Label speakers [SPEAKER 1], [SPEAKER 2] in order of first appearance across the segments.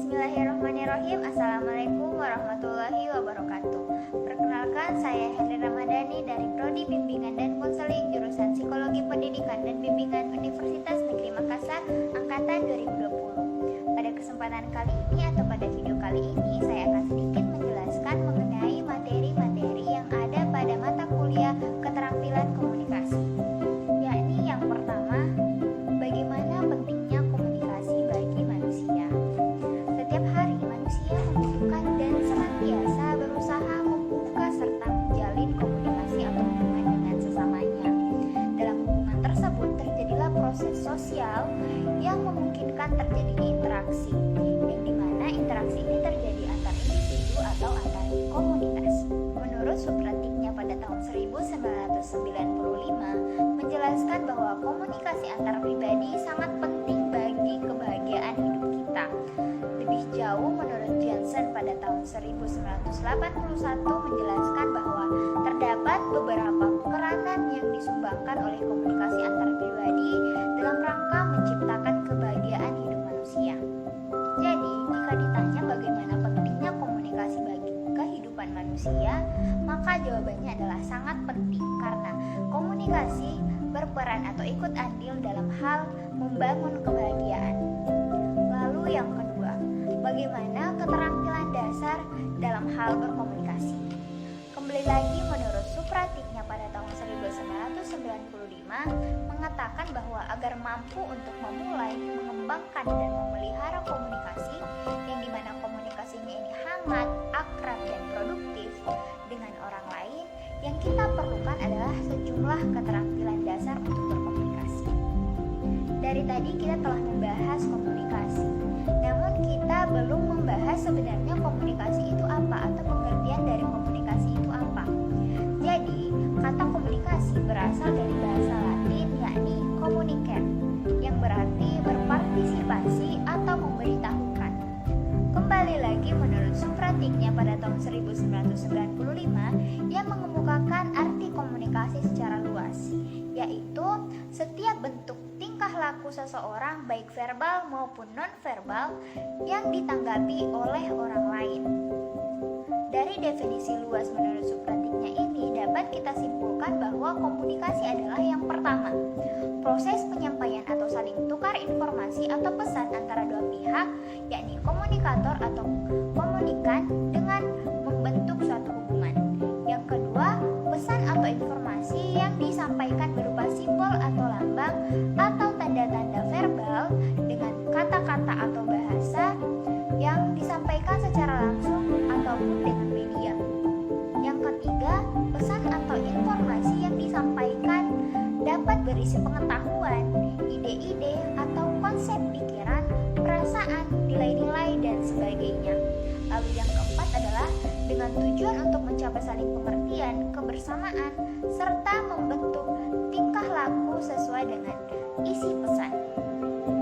[SPEAKER 1] Bismillahirrahmanirrahim. Assalamualaikum warahmatullahi wabarakatuh. Perkenalkan, saya Herli Ramadhani dari Prodi Bimbingan dan Konseling jurusan Psikologi Pendidikan dan Bimbingan Universitas Negeri Makassar angkatan 2020. Pada kesempatan kali ini atau pada video kali ini, saya akan sedikit menjelaskan mengenai materi-materi yang ada pada mata kuliah keterampilan komunikasi. Yakni yang pertama, bagaimana pentingnya komunikasi bagi manusia. Setiap hari manusia membutuhkan dan senantiasa berusaha membuka serta menjalin komunikasi atau hubungan dengan sesamanya. Dalam hubungan tersebut terjadilah proses sosial yang memungkinkan terjadinya interaksi, yang dimana interaksi ini terjadi antar individu atau antar komunitas. Menurut Supratiknya pada tahun 1995 menjelaskan bahwa komunikasi antar pribadi sangat penting bagi kebahagiaan hidup kita. Lebih jauh, menurut Johnson pada tahun 1981 menjelaskan bahwa terdapat beberapa peranan yang disumbangkan oleh komunikasi antar pribadi dalam rangka menciptakan kebahagiaan hidup manusia. Jadi, jika ditanya bagaimana pentingnya komunikasi bagi kehidupan manusia, maka jawabannya adalah sangat penting karena komunikasi berperan atau ikut andil dalam hal membangun kebahagiaan. Lalu yang kedua, bagaimana keterampilan dasar dalam hal berkomunikasi? Kembali lagi, menurut Supratiknya pada tahun 1995 mengatakan bahwa agar mampu untuk memulai, mengembangkan dan memelihara komunikasi, yang dimana komunikasinya ini hangat, akrab dan produktif dengan orang lain, yang kita perlukan adalah sejumlah keterampilan dasar untuk berkomunikasi. Dari tadi kita telah membahas komunikasi, namun kita belum membahas sebenarnya komunikasi itu apa atau pengertian dari komunikasi itu apa. Jadi, kata komunikasi berasal dari bahasa Latin yakni communicare, yang berarti berpartisipasi atau memberitahukan. Kembali lagi, menurut Supratiknya pada tahun 1995 yang mengemukakan arti komunikasi secara luas, yaitu setiap bentuk tingkah laku seseorang baik verbal maupun non-verbal yang ditanggapi oleh orang lain. Dari definisi luas menurut Supratiknya ini dapat kita simpulkan bahwa komunikasi adalah yang pertama, proses penyampaian atau saling tukar informasi atau pesan antara dua pihak, yakni komunikator atau komunikan dengan membentuk suatu hubungan. Yang kedua, pesan atau informasi yang disampaikan berupa simbol atau lambang atau tanda-tanda verbal dengan kata-kata atau bahasa yang disampaikan secara langsung ataupun dengan media. Yang ketiga, pesan atau informasi yang disampaikan dapat berisi pengetahuan, ide-ide atau konsep pikiran, perasaan, nilai-nilai dan sebagainya. Lalu yang keempat adalah dengan tujuan untuk mencapai saling pengertian, kebersamaan, serta membentuk tingkah laku sesuai dengan isi pesan.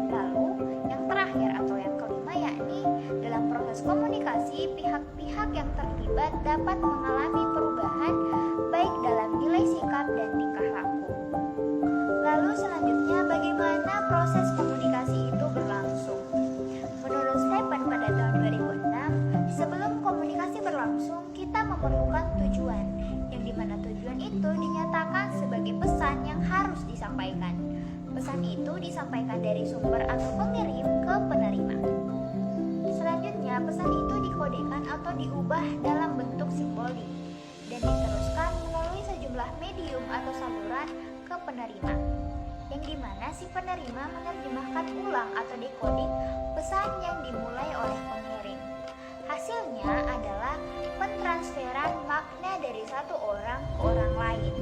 [SPEAKER 1] Lalu yang terakhir atau yang kelima yakni dalam proses komunikasi, pihak-pihak yang terlibat dapat mengalami perubahan baik dalam nilai sikap dan tingkah laku. Lalu selanjutnya, bagaimana proses komunikasi itu berlangsung? Menurut Stephen pada tahun 2006, sebelum komunikasi berlangsung, kita memerlukan tujuan, yang dimana tujuan itu dinyatakan sebagai pesan yang harus disampaikan. Pesan itu disampaikan dari sumber atau pengirim ke penerima. Selanjutnya, pesan itu dikodekan atau diubah dalam bentuk simbolik dan diteruskan melalui sejumlah medium atau saluran ke penerima, yang dimana si penerima menerjemahkan ulang atau decoding pesan yang dimulai oleh pengirim. Hasilnya adalah pentransferan makna dari satu orang ke orang lain.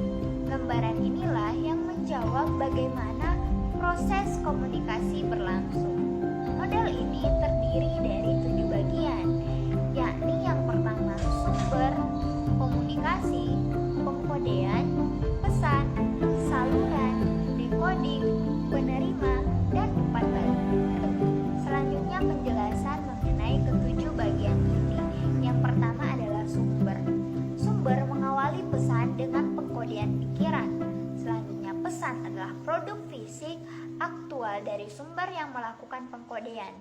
[SPEAKER 1] Gambaran inilah yang menjawab bagaimana proses komunikasi berlangsung. Model ini terdiri dari 7 bagian, yakni yang pertama sumber, komunikasi, pengkodean, pesan, saluran, decoding, penerima, dan umpan balik. Selanjutnya penjelasan mengenai ketujuh bagian ini. Yang pertama adalah sumber. Sumber mengawali pesan dengan pengkodean pikiran. Selanjutnya pesan adalah produk fisik aktual dari sumber yang melakukan pengkodean.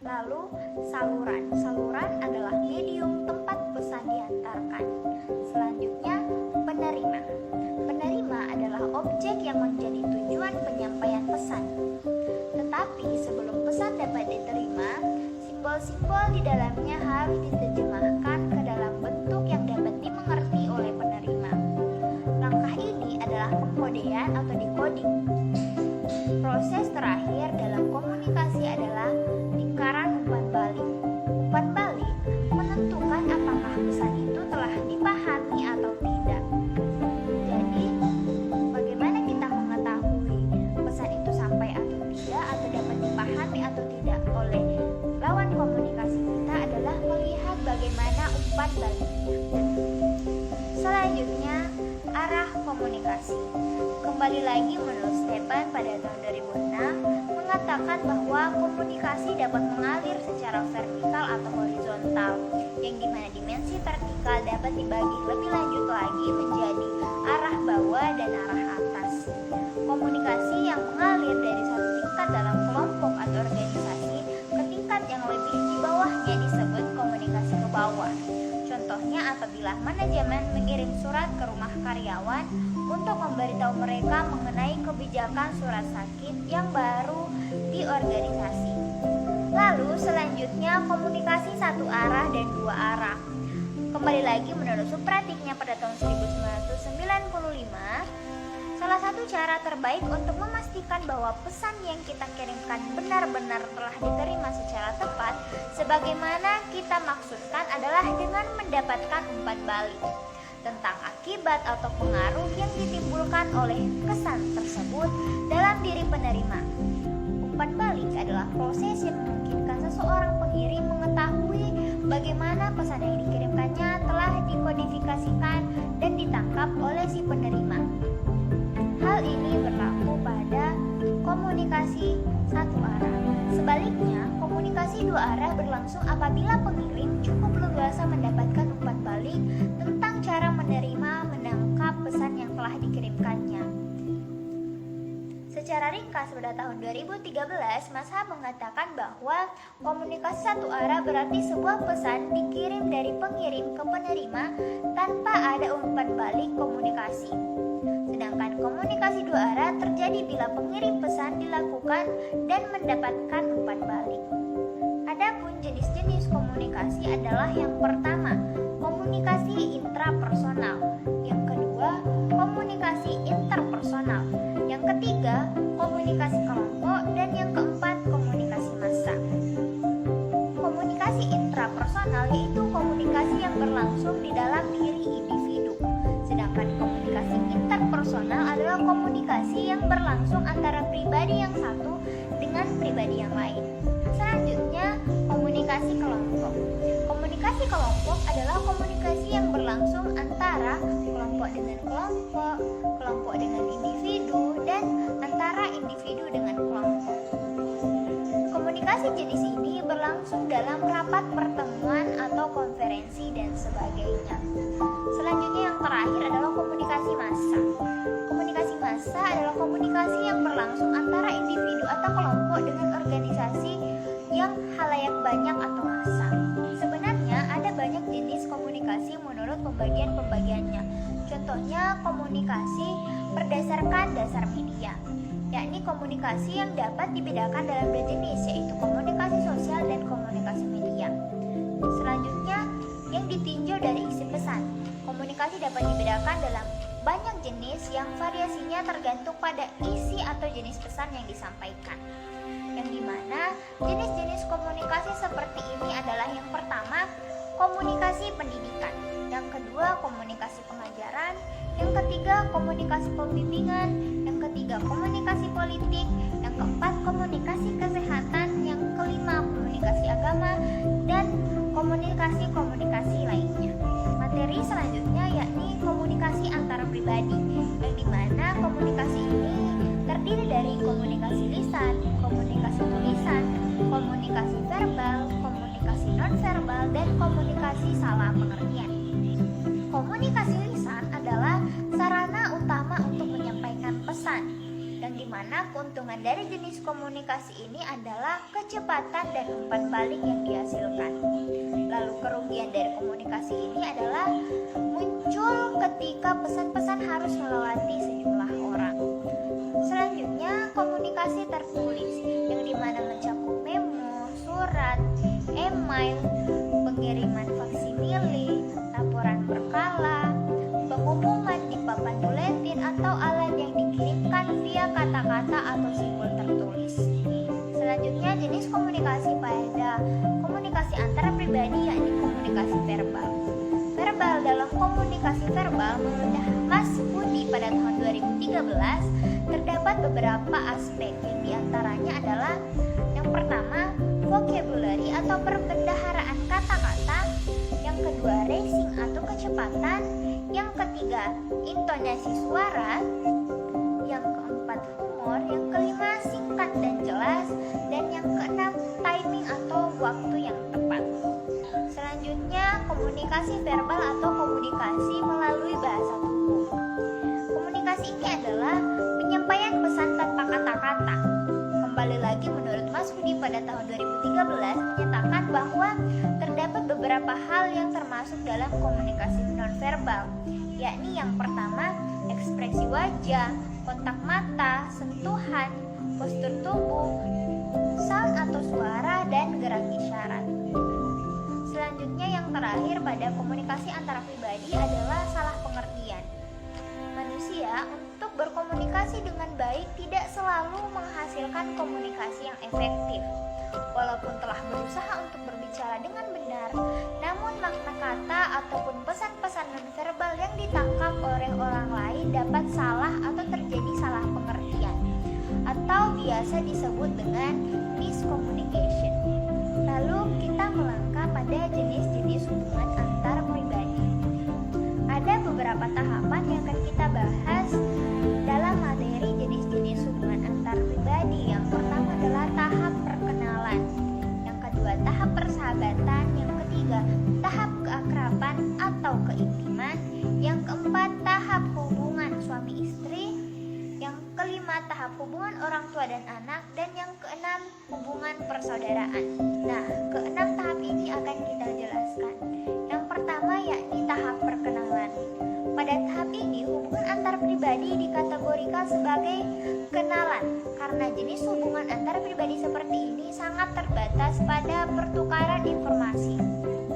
[SPEAKER 1] Lalu saluran. Saluran adalah medium tempat pesan diantarkan. Selanjutnya penerima. Penerima adalah objek yang menjadi tujuan penyampaian pesan. Tetapi sebelum pesan dapat diterima, simbol-simbol di dalamnya harus diterjemahkan ke dalam bentuk yang dapat dimengerti oleh penerima. Langkah ini adalah pengkodean atau decoding. Proses terakhir dalam komunikasi adalah lingkaran umpan balik. Umpan balik menentukan apakah pesan itu telah dipahami atau tidak. Jadi, bagaimana kita mengetahui pesan itu sampai atau tidak, atau dapat dipahami atau tidak oleh lawan komunikasi kita adalah melihat bagaimana umpan baliknya. Selanjutnya, arah komunikasi. Kembali lagi menurut Stepan pada tahun 2006 mengatakan bahwa komunikasi dapat mengalir secara vertikal atau horizontal, yang dimana dimensi vertikal dapat dibagi lebih lanjut lagi menjadi arah bawah dan arah atas. Komunikasi yang mengalir dari satu tingkat dalam kelompok atau organisasi ke tingkat yang lebih di bawahnya disebut komunikasi ke bawah. Contohnya apabila manajemen mengirim surat ke rumah karyawan untuk memberitahu mereka mengenai kebijakan surat sakit yang baru di organisasi. Lalu selanjutnya komunikasi satu arah dan dua arah. Kembali lagi menurut Supratiknya pada tahun 1995, salah satu cara terbaik untuk memastikan bahwa pesan yang kita kirimkan benar-benar telah diterima secara tepat sebagaimana kita maksudkan adalah dengan mendapatkan umpan balik tentang akibat atau pengaruh yang ditimbulkan oleh kesan tersebut dalam diri penerima. Umpan balik adalah proses yang memungkinkan seseorang pengirim mengetahui bagaimana pesan yang dikirimkannya telah dikodifikasikan dan ditangkap oleh si penerima. Hal ini berlaku pada komunikasi satu arah. Sebaliknya, komunikasi dua arah berlangsung apabila pengirim cukup leluasa mendapatkan umpan balik tentang cara menerima menangkap pesan yang telah dikirimkannya. Secara ringkas pada tahun 2013, Mazhab mengatakan bahwa komunikasi satu arah berarti sebuah pesan dikirim dari pengirim ke penerima tanpa ada umpan balik komunikasi. Sedangkan komunikasi dua arah terjadi bila pengirim pesan dilakukan dan mendapatkan umpan balik. Adapun jenis-jenis komunikasi adalah yang pertama, komunikasi intrapersonal, yang kedua, komunikasi interpersonal, yang ketiga, komunikasi kelompok, dan yang keempat, komunikasi massa. Komunikasi intrapersonal yaitu komunikasi yang berlangsung di dalam diri individu. Sedangkan komunikasi interpersonal adalah komunikasi yang berlangsung antara pribadi yang satu dengan pribadi yang lain. Selanjutnya, komunikasi kelompok. Komunikasi kelompok adalah komunikasi yang berlangsung antara kelompok dengan kelompok, kelompok dengan individu, dan antara individu dengan kelompok. Komunikasi jenis ini berlangsung dalam rapat pertemuan atau konferensi dan sebagainya. Selanjutnya yang terakhir adalah komunikasi massa. Komunikasi massa adalah komunikasi yang berlangsung antara individu atau kelompok dengan organisasi yang halayak banyak atau massa. Sebenarnya ada banyak jenis komunikasi menurut pembagian-pembagiannya. Contohnya komunikasi berdasarkan dasar media, yakni komunikasi yang dapat dibedakan dalam dua jenis, yaitu komunikasi sosial dan komunikasi media. Selanjutnya, yang ditinjau dari isi pesan. Komunikasi dapat dibedakan dalam banyak jenis yang variasinya tergantung pada isi atau jenis pesan yang disampaikan. Yang dimana jenis-jenis komunikasi seperti ini adalah yang pertama, komunikasi pendidikan, yang kedua, komunikasi pengajaran, yang ketiga, komunikasi pembimbingan, yang ketiga, komunikasi politik, yang keempat, komunikasi kesehatan, yang kelima, komunikasi agama, dan komunikasi-komunikasi lainnya. Materi selanjutnya yakni komunikasi antara pribadi, yang dimana komunikasi ini terdiri dari komunikasi lisan, komunikasi tulisan, komunikasi verbal, komunikasi nonverbal, dan komunikasi salah pengertian. Komunikasi lisan adalah sarana utama untuk menyampaikan pesan, dan yang dimana keuntungan dari jenis komunikasi ini adalah kecepatan dan umpan balik yang dihasilkan. Lalu kerugian dari komunikasi ini adalah muncul ketika pesan-pesan harus melewati sejumlah orang. Selanjutnya, komunikasi tertulis yang dimana mencakup memo, surat, email, pengiriman faksimile, laporan berkala, pengumuman di papan buletin atau alat yang dikirimkan via kata-kata atau simbol tertulis. Selanjutnya, jenis komunikasi pada komunikasi antara pribadi yakni komunikasi verbal. Verbal dalam komunikasi verbal menurut Mas Budi pada tahun 2013 terdapat beberapa aspek yang diantaranya adalah yang pertama vocabulary atau perbendaharaan kata-kata, yang kedua racing atau kecepatan, yang ketiga intonasi suara, yang keempat humor, yang kelima singkat dan jelas, dan yang keenam timing atau waktu yang tepat. Selanjutnya komunikasi verbal atau komunikasi melalui bahasa tubuh. Komunikasi ini adalah penyampaian pesan tanpa kata-kata. Kembali lagi menurut Mas Budi pada tahun 2013 menyatakan bahwa terdapat beberapa hal yang termasuk dalam komunikasi nonverbal, yakni yang pertama ekspresi wajah, kontak mata, sentuhan, postur tubuh, sound atau suara, dan gerak isyarat. Selanjutnya yang terakhir pada komunikasi antara pribadi adalah salah pengertian. Manusia untuk berkomunikasi dengan baik tidak selalu menghasilkan komunikasi yang efektif. Walaupun telah berusaha untuk berbicara dengan benar, namun makna kata ataupun pesan-pesan nonverbal yang ditangkap oleh orang lain dapat salah atau terjadi salah pengertian, atau biasa disebut dengan miscommunication. Lalu kita melangkah pada jenis-jenis hubungan antar pribadi. Ada beberapa tahapan yang akan kita bahas dalam materi jenis-jenis hubungan antar pribadi. Yang pertama adalah tahap perkenalan, yang kedua tahap persahabatan, yang ketiga tahap keakraban atau keintiman, yang keempat tahap hubungan suami istri, yang kelima tahap hubungan orang tua dan anak, dan yang keenam hubungan persaudaraan. Nah, keenam tahap ini akan kita jelaskan. Yang pertama yakni tahap perkenalan. Pada tahap ini hubungan antar pribadi dikategorikan sebagai kenalan karena jenis hubungan antar pribadi seperti ini sangat terbatas pada pertukaran informasi.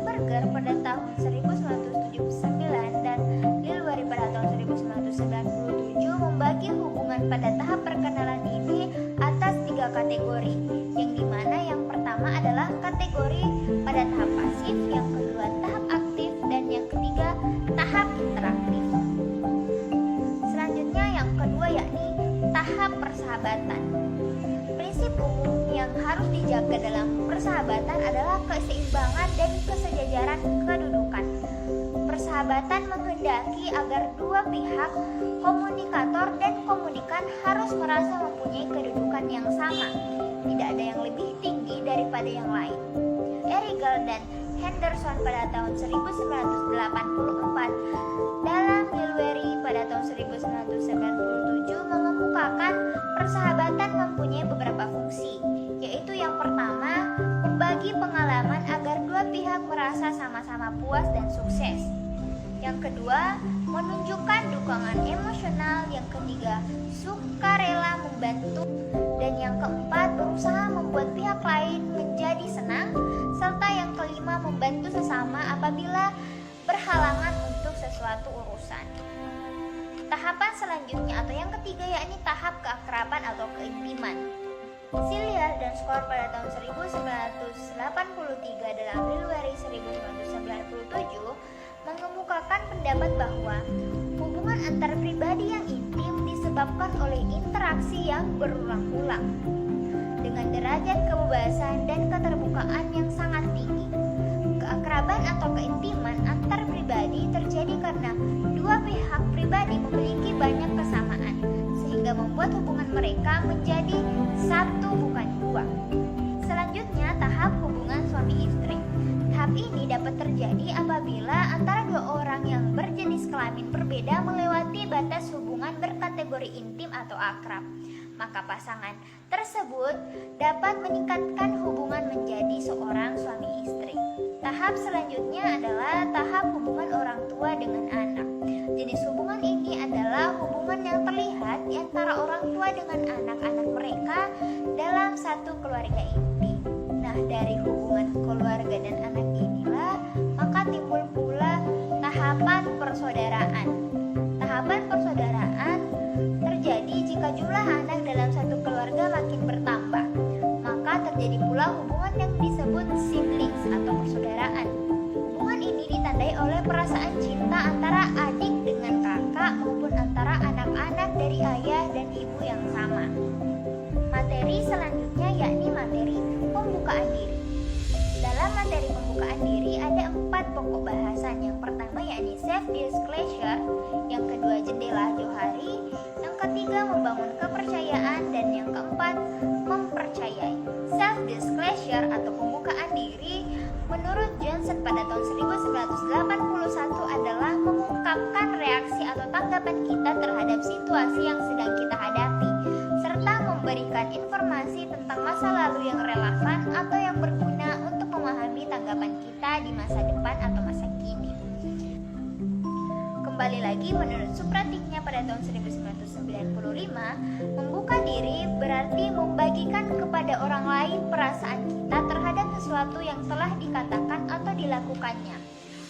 [SPEAKER 1] Berger pada tahun 1979 dan Lilwari pada tahun 1997 membagi hubungan pada tahap perkenalan ini atas 3 kategori, yang dimana yang pertama adalah kategori pada tahap pasif, yang kedua tahap aktif, dan yang ketiga tahap interaktif. Selanjutnya yang kedua yakni tahap persahabatan. Prinsip umum yang harus dijaga dalam persahabatan adalah keseimbangan dan kesejajaran kedudukan. Persahabatan menghendaki agar dua pihak, komunikator dan komunikan, harus merasa mempunyai kedudukan yang sama. Tidak ada yang lebih tinggi daripada yang lain. Erigal dan Henderson pada tahun 1984 dalam Lilweri pada tahun 1997 mengemukakan persahabatan mempunyai beberapa fungsi, yaitu yang pertama, membagi pengalaman agar dua pihak merasa sama-sama puas dan sukses. Yang kedua, menunjukkan dukungan emosional. Yang ketiga, sukarela membantu. Dan yang keempat, berusaha membuat pihak lain menjadi senang. Serta yang kelima, membantu sesama apabila berhalangan untuk sesuatu urusan. Tahapan selanjutnya atau yang ketiga yakni tahap keakraban atau keintiman. Sillier dan Skor pada tahun 1983 dalam Lilweri 1997 mengemukakan pendapat bahwa hubungan antar pribadi yang intim disebabkan oleh interaksi yang berulang-ulang dengan derajat kebebasan dan keterbukaan yang sangat tinggi. Keakraban atau keintiman antar pribadi terjadi karena dua pihak pribadi memiliki banyak kesamaan sehingga membuat hubungan mereka menjadi satu bukan dua. Selanjutnya tahap hubungan suami istri. Tahap ini dapat terjadi apabila antara dua orang yang berjenis kelamin berbeda melewati batas hubungan berkategori intim atau akrab. maka pasangan tersebut dapat meningkatkan hubungan menjadi seorang suami istri. Tahap selanjutnya adalah tahap hubungan orang tua dengan anak. Jenis hubungan ini adalah hubungan yang terlihat di antara orang tua dengan anak-anak mereka dalam satu keluarga inti. Nah, dari hubungan keluarga dan anak inilah maka timbul pula tahapan persaudaraan. Tahapan persaudaraan terjadi jika jumlah anak dalam satu keluarga makin bertambah. Maka terjadi pula hubungan yang disebut siblings atau persaudaraan. Hubungan ini ditandai oleh perasaan cinta antara adik dengan kakak maupun antara anak-anak dari ayah dan ibu yang sama. Materi selanjutnya yakni materi pembukaan diri. Dalam materi pembukaan diri ada 4 pokok bahasan. Yang pertama yakni self disclosure, yang kedua jendela johari, yang ketiga membangun kepercayaan, dan yang keempat mempercayai. Self disclosure atau pembukaan diri menurut Johnson pada tahun 1981 adalah mengungkapkan reaksi atau tanggapan kita terhadap situasi yang sedang kita hadapi, serta memberikan informasi tentang masa lalu yang relevan atau yang berguna untuk memahami tanggapan kita di masa depan atau masa kini. Kembali lagi menurut Supratiknya pada tahun 1995, membuka diri berarti membagikan kepada orang lain perasaan kita terhadap sesuatu yang telah dikatakan atau dilakukannya,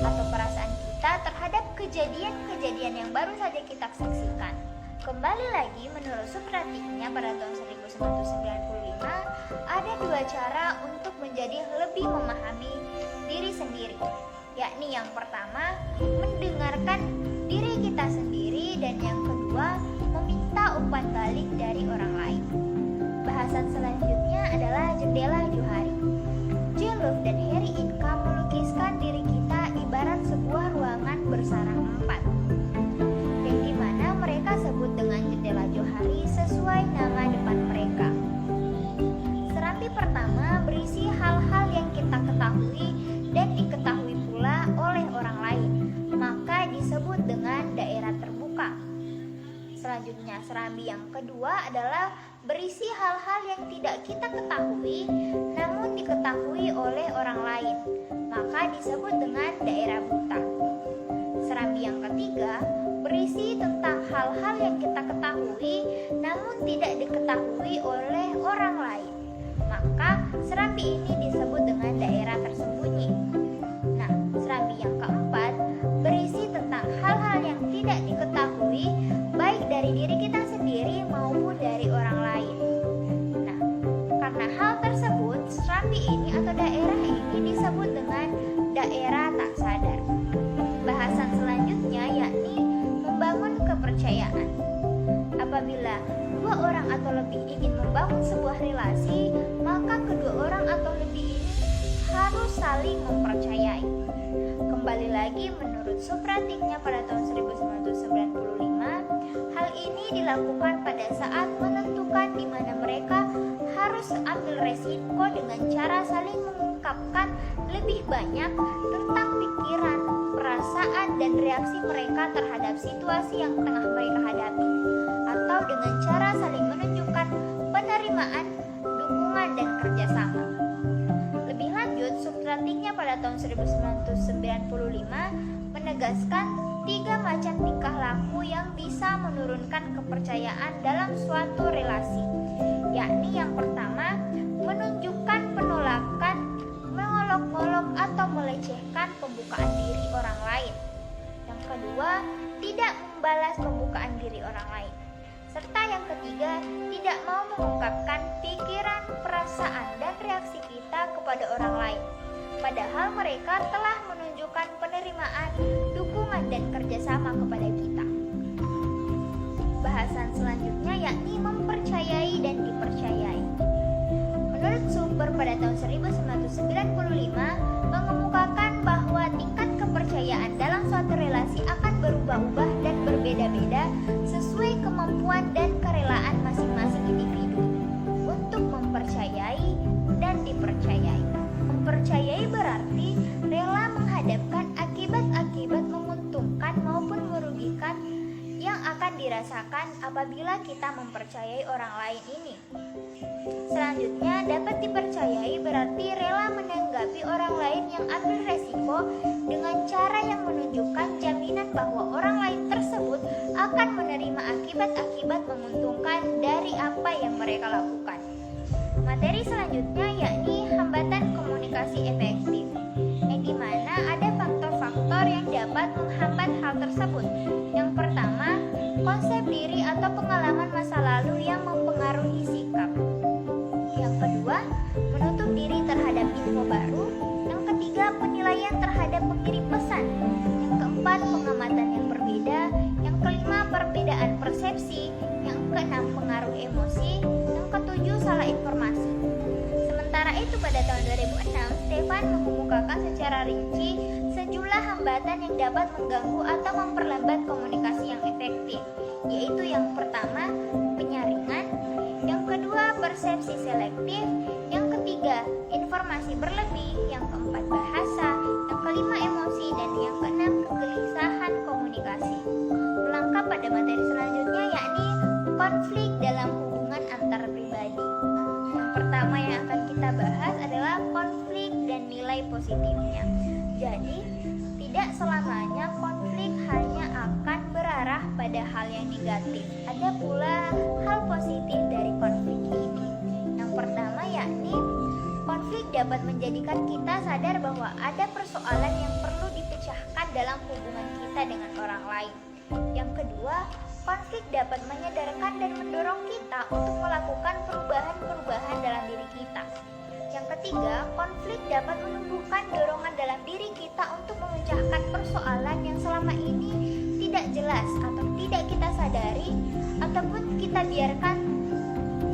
[SPEAKER 1] atau perasaan kita terhadap kejadian-kejadian yang baru saja kita saksikan. Kembali lagi menurut Supratiknya pada tahun 1995, ada 2 cara untuk menjadi lebih memahami diri sendiri, yakni yang pertama mendengarkan diri kita sendiri, dan yang kedua meminta umpan balik dari orang lain. Bahasan selanjutnya adalah jendela johari. John Locke dan Harry Ingham melukiskan diri kita ibarat sebuah ruangan bersarang 4, yang dimana mereka sebut dengan jendela johari sesuai nama depan mereka. Serambi pertama berisi hal-hal yang kita ketahui dan diketahui pula oleh orang lain, maka disebut dengan daerah terbuka. Selanjutnya, serambi yang kedua adalah berisi hal-hal yang tidak kita ketahui namun diketahui oleh orang lain, maka disebut dengan daerah buta. Serambi yang ketiga berisi tentang hal-hal yang kita ketahui namun tidak diketahui oleh orang lain, maka serambi ini disebut dengan daerah tersembunyi. Nah, serambi yang keempat berisi tentang hal-hal yang tidak diketahui baik dari diri kita sendiri maupun dari orang lain. Nah, karena hal tersebut, serambi ini atau daerah ini disebut dengan daerah tak sadar. Bahasan selanjutnya yakni membangun kepercayaan. Apabila 2 orang atau lebih ingin membangun sebuah relasi, maka kedua orang atau lebih ini harus saling mempercayai. Kembali lagi menurut Supratiknya pada tahun 1995, hal ini dilakukan pada saat menentukan di mana mereka harus ambil resiko dengan cara saling mengungkapkan lebih banyak tentang pikiran, perasaan, dan reaksi mereka terhadap situasi yang tengah mereka hadapi, atau dengan cara saling menunjukkan penerimaan, dukungan, dan kerjasama. Lebih lanjut, Supratiknya pada tahun 1995 menegaskan 3 macam tingkah laku yang bisa menurunkan kepercayaan dalam suatu relasi, yakni yang pertama, menunjukkan penolakan, mengolok-olok atau melecehkan pembukaan diri orang lain. Yang kedua, tidak membalas pembukaan diri orang lain. Serta yang ketiga, tidak mau mengungkapkan pikiran, perasaan, dan reaksi kita kepada orang lain, padahal mereka telah menunjukkan penerimaan, dukungan, dan kerjasama kepada kita. Bahasan selanjutnya yakni mempercayai dan dipercayai. Menurut sumber pada tahun 1995 mengemukakan bahwa tingkat kepercayaan dalam suatu relasi akan berubah-ubah dan berbeda-beda sesuai kemampuan dan kerelaan masing-masing individu untuk mempercayai dan dipercayai. Mempercayai berarti rela menghadapkan akibat-akibat menguntungkan maupun merugikan yang akan dirasakan dirasakan apabila kita mempercayai orang lain ini. Selanjutnya, dapat dipercayai berarti rela menanggapi orang lain yang ambil resiko dengan cara yang menunjukkan jaminan bahwa orang lain tersebut akan menerima akibat-akibat menguntungkan dari apa yang mereka lakukan. Materi selanjutnya yakni hambatan komunikasi efektif, yang dimana ada faktor-faktor yang dapat menghambat hal tersebut. Yang pertama, konsep diri atau pengalaman masa lalu yang mempengaruhi sikap. Yang kedua, menutup diri terhadap info baru. Yang ketiga, penilaian terhadap pengirim pesan. Yang keempat, pengamatan yang berbeda. Yang kelima, perbedaan persepsi. Yang keenam, pengaruh emosi. Yang ketujuh, salah informasi. Sementara itu pada tahun 2006, Stefan mengemukakan secara rinci sejumlah hambatan yang dapat mengganggu atau memperlambat komunikasi yang efektif, yaitu yang pertama, penyaringan, yang kedua, persepsi selektif, yang ketiga, informasi berlebih, yang keempat, bahasa, yang kelima, emosi, dan yang keenam, kegelisahan komunikasi. Melangkah pada materi selanjutnya yakni konflik dalam hubungan antar pribadi. Yang pertama yang akan kita bahas adalah konflik dan nilai positifnya. Jadi, tidak selamanya konflik hanya akan berarah pada hal yang negatif. Ada pula hal positif dari konflik ini. Yang pertama yakni konflik dapat menjadikan kita sadar bahwa ada persoalan yang perlu dipecahkan dalam hubungan kita dengan orang lain. Yang kedua, konflik dapat menyadarkan dan mendorong kita untuk melakukan perubahan-perubahan dalam diri kita. Yang ketiga, konflik dapat menumbuhkan dorongan dalam diri kita untuk memecahkan persoalan yang selama ini tidak jelas atau tidak kita sadari ataupun kita biarkan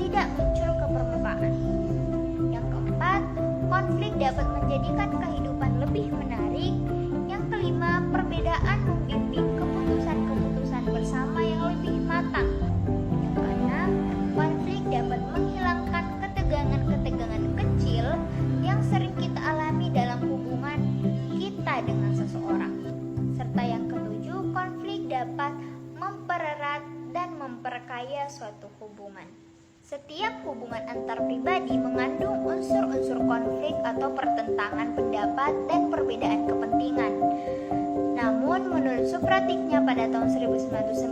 [SPEAKER 1] tidak muncul ke permukaan. Yang keempat, konflik dapat menjadikan kehidupan lebih menarik. Yang kelima, perbedaan membimbing keputusan-keputusan bersama yang lebih matang. Yang keenam, konflik dapat menghilangkan ketegangan-ketegangan kecil yang sering kita alami dalam hubungan kita dengan seseorang. Serta yang ketujuh, konflik dapat mempererat dan memperkaya suatu hubungan. Setiap hubungan antar pribadi mengandung unsur-unsur konflik atau pertentangan pendapat dan perbedaan kepentingan. Namun menurut Supratiknya pada tahun 1995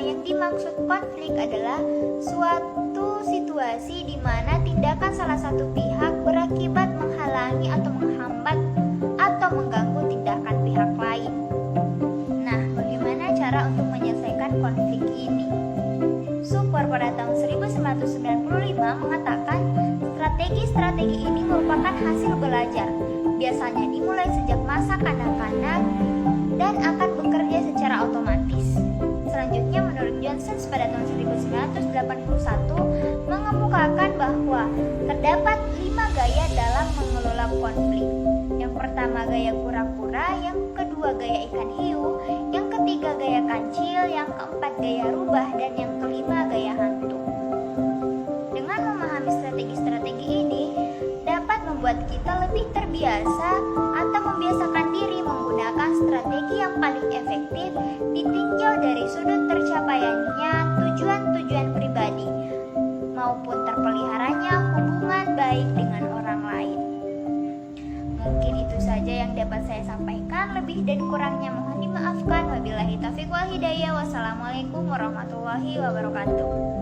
[SPEAKER 1] yang dimaksud konflik adalah suatu situasi di mana tindakan salah satu pihak berakibat menghalangi atau menghambat atau mengganggu tindakan pihak lain. Nah, bagaimana cara untuk menyelesaikan konflik ini? Super pada tahun 1995 mengatakan strategi-strategi ini merupakan hasil belajar, biasanya dimulai sejak masa kanak-kanak dan akan bekerja secara otomatis. Selanjutnya menurut Johnson pada tahun 1981 mengemukakan bahwa terdapat 5 gaya dalam mengelola konflik. Yang pertama gaya kura-kura, yang kedua gaya ikan hiu, yang ketiga gaya kancil, yang keempat gaya rubah, dan yang kelima gaya hantu. Dengan memahami strategi-strategi ini dapat membuat kita lebih terbiasa atau membiasakan diri menggunakan strategi yang paling efektif ditinjau dari sudut tercapaiannya tujuan-tujuan pribadi maupun terpeliharanya hubungan baik dengan orang lain. Mungkin itu saja yang dapat saya sampaikan, lebih dan kurangnya mohon dimaafkan. Wabillahi taufiq wal hidayah. Wassalamualaikum warahmatullahi wabarakatuh.